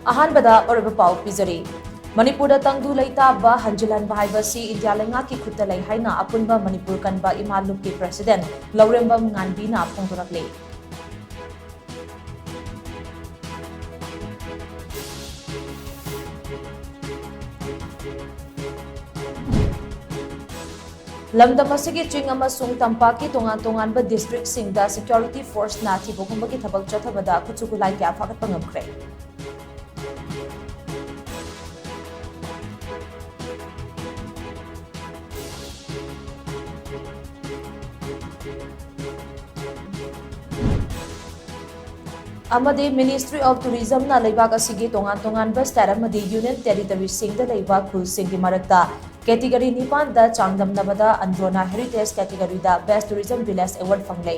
अहानबदा ओरब पाउ पिजरी मणिपुर तंगदु लेताबा हंजिलन हाइबसी इंडिया लेंगा की खुत्ता लई हाइना अपुनबा मणिपुर कनबा इमालुक की प्रेसिडेंट लौरेंबम गांधीना फोंदोरकले लमदम असिगी चिंग अमसुंग तंपाकी तोंगान तोंगानबा डिस्ट्रिक्ट सिंगदा सिक्योरिटी फोर्स ना थिबोगुंबगी थबक चथबदा खुचुकुलाई क्या फागत पंगमख्रे मिनिस्ट्री ऑफ टूरिज्म ना लेबाग असिगी तोंगान तोंगानबा स्टेट अमदी यूनियन टेरिटरी सिंगदा लेबा खुल सिंगी मरकता कैटेगरी निपान दा चांगदमनबदा अंद्रोना हेरिटेज कैटेगरी दा बेस्ट टूरिज्म विलेज अवार्ड फंगले